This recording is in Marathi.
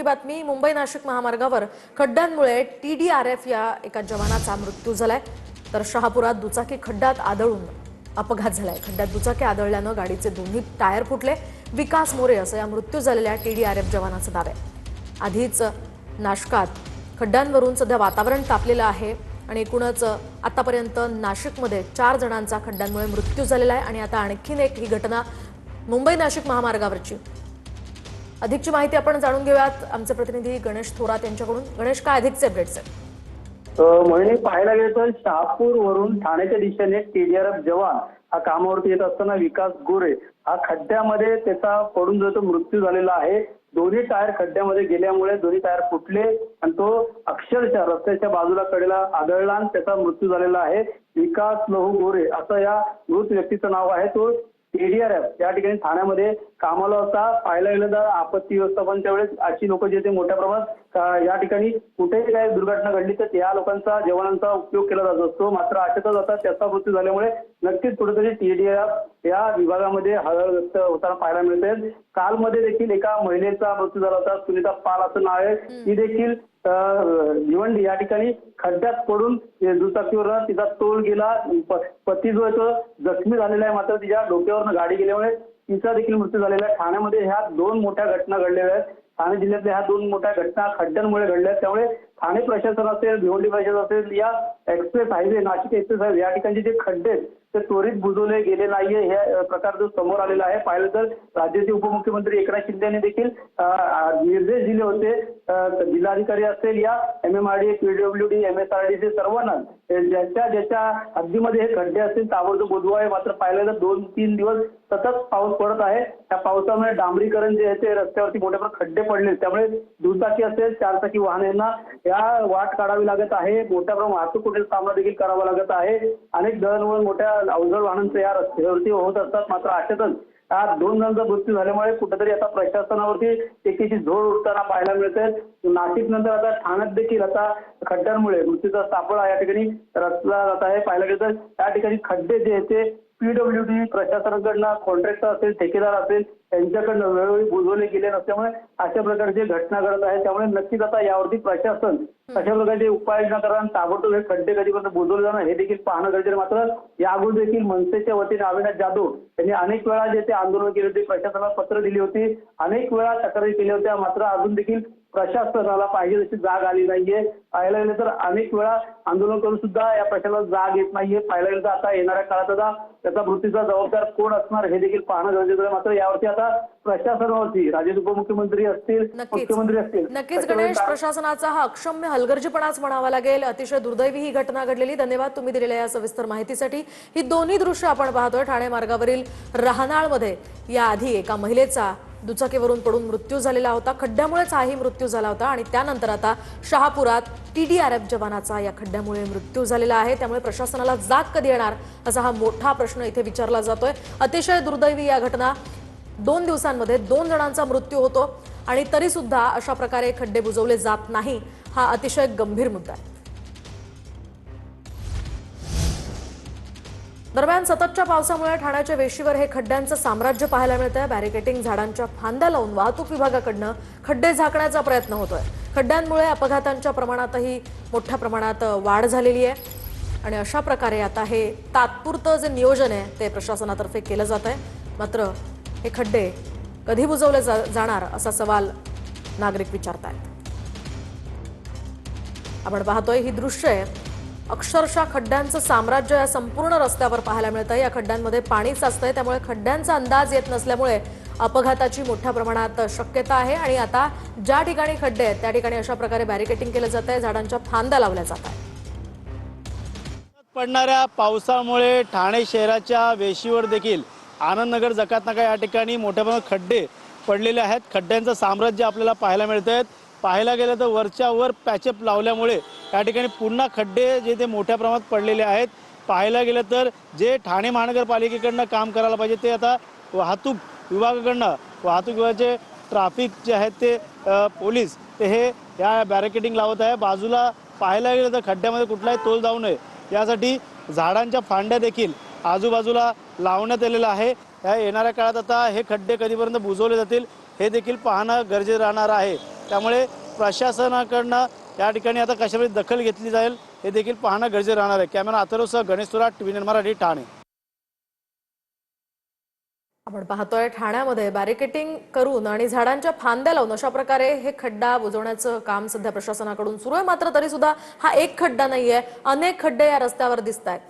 बातमी मुंबई नाशिक महामार्गावर खड्ड्यांमुळे TDRF या एका जवानाचा मृत्यू झालाय तर शहापुरात दुचाकी खड्ड्यात आदळून अपघात झालाय। खड्ड्यात दुचाकी आदळल्याने गाडीचे दोन्ही टायर फुटले। विकास मोरे असं या मृत्यू झालेल्या TDRF जवानाचं नाव आहे। आधीच नाशकात खड्ड्यांवरून सध्या वातावरण तापलेलं आहे आणि एकूणच आतापर्यंत नाशिकमध्ये 4 जणांचा खड्ड्यांमुळे मृत्यू झालेला आहे आणि आता आणखीन एक ही घटना मुंबई नाशिक महामार्गावरची। अधिकची माहिती आपण जाणून घेऊयात आमचे प्रतिनिधी गणेश थोरात यांच्याकडून। गणेश, काय अधिकचे अपडेट्स आहेत? मोहिनी, पाहायला गेलं तर शहापूर वरून ठाण्याच्या दिशेने TDRF जवान हा कामावरती येत असताना विकास गोरे हा खड्ड्यामध्ये त्याचा पडून जो मृत्यू झालेला आहे। दोन्ही टायर खड्ड्यामध्ये गेल्यामुळे दोन्ही टायर फुटले आणि तो अक्षरशः रस्त्याच्या बाजूला कडेला आदळला आणि त्याचा मृत्यू झालेला आहे। विकास लहू गोरे असं या मृत व्यक्तीचं नाव आहे। तो TDRF या ठिकाणी ठाण्यामध्ये कामाला होता। पाहायला गेलं तर आपत्ती व्यवस्थापनच्या वेळेस अशी लोक जे ते मोठ्या प्रमाणात या ठिकाणी कुठेही काही दुर्घटना घडली तर त्या लोकांचा जवानांचा उपयोग केला जात असतो। मात्र अशातच आता त्याचा मृत्यू झाल्यामुळे नक्कीच कुठेतरी TDRF या विभागामध्ये हळहळ व्यक्त होताना पाहायला मिळते। कालमध्ये देखील एका महिलेचा मृत्यू झाला होता, सुनीता पाल असं नाव आहे। ती देखील भिवंडी या ठिकाणी खड्ड्यात पडून दुचाकीवर तिचा तोल गेला। पती जो आहे तो जखमी झालेला आहे, मात्र तिच्या डोक्यावरनं गाडी गेल्यामुळे तिचा देखील मृत्यू झालेला आहे। ठाण्यामध्ये ह्या 2 मोठ्या घटना घडलेल्या आहेत। ठाणे जिल्ह्यातल्या ह्या 2 मोठ्या घटना खड्ड्यांमुळे घडल्या आहेत। त्यामुळे ठाणे प्रशासन असेल, भिवंडी प्रशासन असेल, या express highway Nashik express highway या ठिकाणचे जे खड्डे आहेत ते त्वरित बुजवले गेले नाहीये हे प्रकार जो समोर आलेला आहे। पाहिलं तर राज्याचे उपमुख्यमंत्री एकनाथ शिंदे यांनी देखील निर्देश दिले होते। जिल्हाधिकारी असेल या MMRDA, PWD, MSRDC सर्वांना ज्याच्या हद्दीमध्ये हे खड्डे असतील ताबडतोब बुजवावे। मात्र पाहिलं तर 2-3 दिवस सतत पाऊस पडत आहे। त्या पावसामुळे डांबरीकरण जे आहे ते रस्त्यावरती मोठ्या प्रमाणात खड्डे पडले, त्यामुळे दुचाकी असेल 4 चाकी वाहनांना या वाट काढावी लागत आहे। मोठ्या प्रमाणात वाहतूक कोठे सामना देखील करावा लागत आहे। अनेक दळणवळण मोठ्या अवजड वाहनांचे या रस्त्यावरती होत असतात। मात्र अशातच या 2 जणांचा मृत्यू झाल्यामुळे कुठेतरी आता प्रशासनावरती एकीची झोड उठताना पाहायला मिळते। नाशिक नंतर आता ठाण्यात देखील आता खड्ड्यांमुळे मृत्यूचा सापळा या ठिकाणी रचला जात आहे। पाहायला गेलं तर त्या ठिकाणी खड्डे जे आहेत ते PWD प्रशासनाकडनं, कॉन्ट्रॅक्टर असेल, ठेकेदार असेल यांच्याकडनं वेळोवेळी बुजवले गेले नसल्यामुळे अशा प्रकारची घटना घडत आहे। त्यामुळे नक्कीच आता यावरती प्रशासन अशा प्रकारचे उपाययोजना करा आणि ताबडतोब हे खड्डे कधीपर्यंत बुजवले जाणार हे देखील पाहणं गरजेचं। मात्र या अगोदर देखील मनसेच्या वतीने अविनाश जाधव यांनी अनेक वेळा जे ते आंदोलन केले होते, प्रशासनाला पत्र दिली होती, अनेक वेळा तक्रारी केल्या होत्या, मात्र अजून देखील प्रशासनाला पाहिजे तशी जाग आली नाहीये। पाहायला गेलं तर अनेक वेळा आंदोलन करून सुद्धा या प्रशासनाला जाग येत नाहीये। पाहायला गेलं तर आता येणाऱ्या काळात आता त्याचा मृत्यूचा जबाबदार कोण असणार हे देखील पाहणं गरजेचं आहे। मात्र यावरती आता प्रशासनावरती राज्याचे उपमुख्यमंत्री असतील, मुख्यमंत्री असतील, नक्कीच गणेश, प्रशासनाचा हा अक्षम्य हलगर्जीपणाच म्हणावा लागेल। अतिशय दुर्दैवी ही घटना घडलेली। धन्यवाद तुम्ही दिलेल्या या सविस्तर माहितीसाठी। ही दोन्ही दृश्य आपण पाहतोय ठाणे मार्गावरील राहनाळमध्ये याआधी एका महिलेचा दुचाकीवरून पडून मृत्यू झालेला होता। खड्ड्यामुळेच हाही मृत्यू झाला होता आणि त्यानंतर आता शहापुरात TDRF जवानाचा या खड्ड्यामुळे मृत्यू झालेला आहे। त्यामुळे प्रशासनाला जाग कधी येणार असा हा मोठा प्रश्न इथे विचारला जातोय। अतिशय दुर्दैवी या घटना, 2 दिवसांमध्ये 2 जणांचा मृत्यू होतो आणि तरी सुद्धा अशा प्रकारे खड्डे बुजवले जात नाही, हा अतिशय गंभीर मुद्दा आहे। दरम्यान सततच्या पावसामुळे ठाण्याच्या वेशीवर हे खड्ड्यांचं साम्राज्य पाहायला मिळतंय। बॅरिकेटिंग, झाडांच्या फांद्या लावून वाहतूक विभागाकडनं खड्डे झाकण्याचा प्रयत्न होतोय। खड्ड्यांमुळे अपघातांच्या प्रमाणातही मोठ्या प्रमाणात वाढ झालेली आहे आणि अशा प्रकारे आता हे तात्पुरतं जे नियोजन आहे ते प्रशासनातर्फे केलं जात आहे। मात्र हे खड्डे कधी बुजवले जाणार असा सवाल नागरिक विचारतायत। आपण पाहतोय ही दृश्य आहे, अक्षरशः खड्ड्यांचं साम्राज्य या संपूर्ण रस्त्यावर पाहायला मिळतं। या खड्ड्यांमध्ये पाणी साचतंय, त्यामुळे खड्ड्यांचा अंदाज येत नसल्यामुळे अपघाताची मोठ्या प्रमाणात शक्यता आहे आणि आता ज्या ठिकाणी खड्डे आहेत त्या ठिकाणी अशा प्रकारे बॅरिकेटिंग केलं जात आहे, झाडांच्या फांद्या लावल्या जात आहेत। पडणाऱ्या पावसामुळे ठाणे शहराच्या वेशीवर देखील आनंदनगर, जकातनाका या ठिकाणी मोठ्या प्रमाणात खड्डे पडलेले आहेत। खड्ड्यांचं साम्राज्य आपल्याला पाहायला मिळतंय। पाहायला गेलं तर वरच्या वर पॅचअप लावल्यामुळे या ठिकाणी पुन्हा खड्डे जे ते मोठ्या प्रमाणात पडलेले आहेत। पाहायला गेलं तर जे ठाणे महानगरपालिकेकडनं काम करायला पाहिजे ते आता वाहतूक विभागाकडनं, वाहतूक विभागाचे ट्रॅफिक जे आहेत ते पोलीस ते हे या बॅरिकेडिंग लावत आहे। बाजूला पाहायला गेलं तर खड्ड्यामध्ये कुठलाही तोल जाऊ नये यासाठी झाडांच्या फांद्या देखील आजूबाजूला लावण्यात आलेला आहे। या येणाऱ्या काळात आता हे खड्डे कधीपर्यंत बुजवले जातील हे देखील पाहणं गरजेचं राहणार आहे। त्यामुळे प्रशासनाकडनं या ठिकाणी आता कशाप्रकारे दखल घेतली जाईल हे देखील पाहणं गरजेचं राहणार आहे। कॅमेरा अथर्वसह गणेश तुराट, टीव्ही मराठी, ठाणे। आपण पाहतोय ठाण्यामध्ये बॅरिकेटिंग करून आणि झाडांच्या फांद्या लावून अशा प्रकारे हे खड्डा बुजवण्याचं काम सध्या प्रशासनाकडून सुरू आहे। मात्र तरी सुद्धा हा एक खड्डा नाहीये, अनेक खड्डे या रस्त्यावर दिसत आहेत।